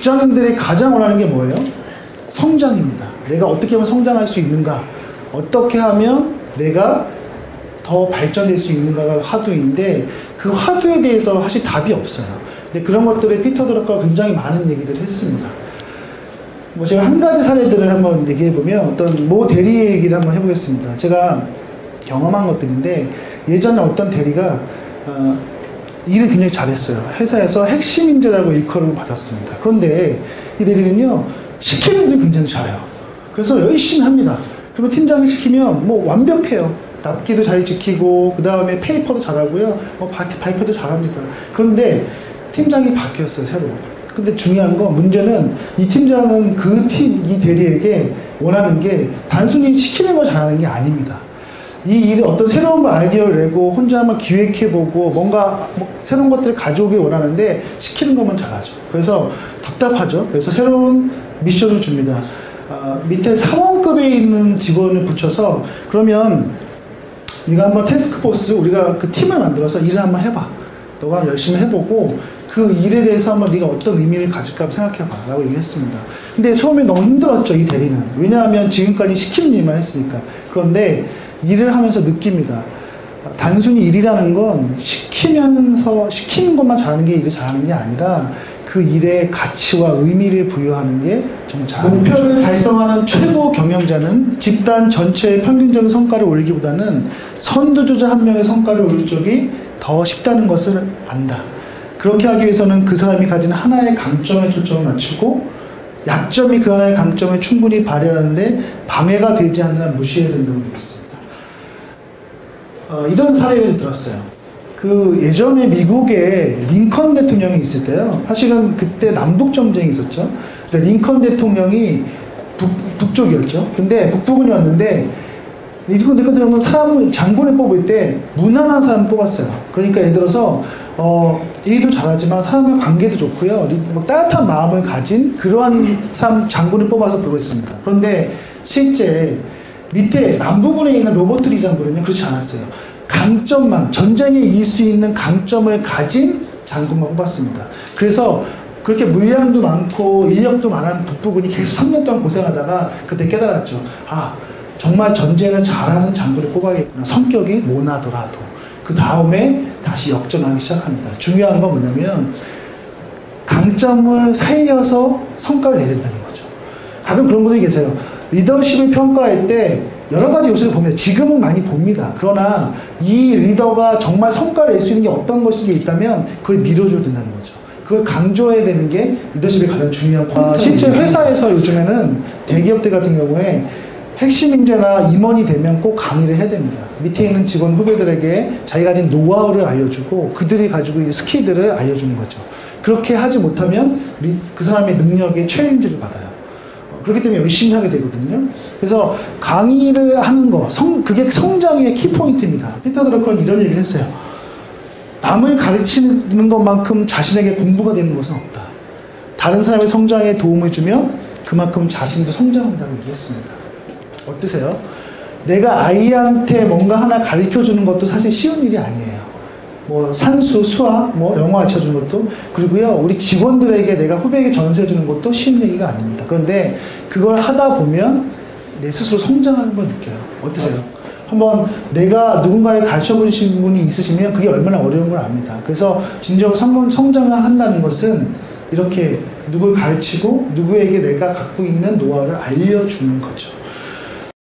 직장인들이 가장 원하는 게 뭐예요? 성장입니다. 내가 어떻게 하면 성장할 수 있는가? 어떻게 하면 내가 더 발전될 수 있는가가 화두인데 그 화두에 대해서 사실 답이 없어요. 근데 그런 것들을 피터 드러커가 굉장히 많은 얘기들을 했습니다. 뭐 제가 한 가지 사례들을 한번 얘기해 보면 어떤 모 대리의 얘기를 한번 해보겠습니다. 제가 경험한 것들인데 예전에 어떤 대리가 일을 굉장히 잘했어요. 회사에서 핵심 인재라고 일컬음을 받았습니다. 그런데 이 대리는요 시키는 일을 굉장히 잘해요. 그래서 열심히 합니다. 그러면 팀장이 시키면 뭐 완벽해요. 납기도 잘 지키고 그 다음에 페이퍼도 잘하고요. 발표도 잘합니다. 그런데 팀장이 바뀌었어요, 새로. 근데 중요한 건 문제는 이 팀장은 이 대리에게 원하는 게 단순히 시키는 걸 잘하는 게 아닙니다. 이 일에 어떤 새로운 아이디어를 내고 혼자 한번 기획해보고 뭔가 새로운 것들을 가져오길 원하는데 시키는 것만 잘하죠. 그래서 답답하죠. 그래서 새로운 미션을 줍니다. 밑에 사원급에 있는 직원을 붙여서 그러면 네가 한번 태스크포스 우리가 그 팀을 만들어서 일을 한번 해봐. 너가 열심히 해보고 그 일에 대해서 한번 네가 어떤 의미를 가질까 생각해봐 라고 얘기했습니다. 근데 처음에 너무 힘들었죠, 이 대리는. 왜냐하면 지금까지 시키는 일만 했으니까. 그런데 일을 하면서 느낍니다. 단순히 일이라는 건 시키는 것만 잘하는 게 일을 잘하는 게 아니라 그 일의 가치와 의미를 부여하는 게 정말 잘하는 거죠. 목표를 달성하는 최고 경영자는 집단 전체의 평균적인 성과를 올리기보다는 선두주자 한 명의 성과를 올릴 쪽이 더 쉽다는 것을 안다. 그렇게 하기 위해서는 그 사람이 가진 하나의 강점에 초점을 맞추고 약점이 그 하나의 강점을 충분히 발휘하는데 방해가 되지 않는 한 무시해야 된다고 얘기했습니다. 이런 사례를 들었어요. 그 예전에 미국에 링컨 대통령이 있을 때요. 사실은 그때 남북전쟁이 있었죠. 그래서 링컨 대통령이 북쪽이었죠. 근데 북부군이었는데 링컨 대통령은 장군을 뽑을 때 무난한 사람을 뽑았어요. 그러니까 예를 들어서 일도 잘하지만 사람과 관계도 좋고요. 따뜻한 마음을 가진 그러한 장군을 뽑아서 보냈습니다. 그런데 실제 밑에 남부군에 있는 로버트 리 장군은요 그렇지 않았어요. 강점만, 전쟁에 이길 수 있는 강점을 가진 장군만 뽑았습니다. 그래서 그렇게 물량도 많고 인력도 많은 북부군이 계속 3년 동안 고생하다가 그때 깨달았죠. 정말 전쟁을 잘하는 장군을 뽑아야겠구나. 성격이 모나더라도. 그 다음에 다시 역전하기 시작합니다. 중요한 건 뭐냐면 강점을 살려서 성과를 내야 된다는 거죠. 가끔 그런 분들이 계세요. 리더십을 평가할 때 여러 가지 요소를 봅니다. 지금은 많이 봅니다. 그러나 이 리더가 정말 성과를 낼 수 있는 게 어떤 것이 있다면 그걸 밀어줘야 된다는 거죠. 그걸 강조해야 되는 게 리더십의 가장 중요한 포인트입니다. 실제 회사에서 요즘에는 대기업들 같은 경우에 핵심 인재나 임원이 되면 꼭 강의를 해야 됩니다. 밑에 있는 직원 후배들에게 자기가 가진 노하우를 알려주고 그들이 가지고 있는 스킬들을 알려주는 거죠. 그렇게 하지 못하면 그 사람의 능력에 챌린지를 받아요. 그렇기 때문에 열심히 하게 되거든요. 그래서 강의를 하는 거, 그게 성장의 키포인트입니다. 피터 드러커는 이런 얘기를 했어요. 남을 가르치는 것만큼 자신에게 공부가 되는 것은 없다. 다른 사람의 성장에 도움을 주면 그만큼 자신도 성장한다고 얘기했습니다. 어떠세요? 내가 아이한테 뭔가 하나 가르쳐주는 것도 사실 쉬운 일이 아니에요. 뭐 산수, 수학, 뭐 영어 가르쳐주는 것도, 그리고요 우리 직원들에게 내가 후배에게 전수해주는 것도 쉬운 얘기가 아닙니다. 그런데 그걸 하다 보면 내 스스로 성장하는 걸 느껴요. 어떠세요? 한번 내가 누군가를 가르쳐보신 분이 있으시면 그게 얼마나 어려운 걸 압니다. 그래서 진정으로 성장을 한다는 것은 이렇게 누굴 가르치고 누구에게 내가 갖고 있는 노하우를 알려주는 거죠.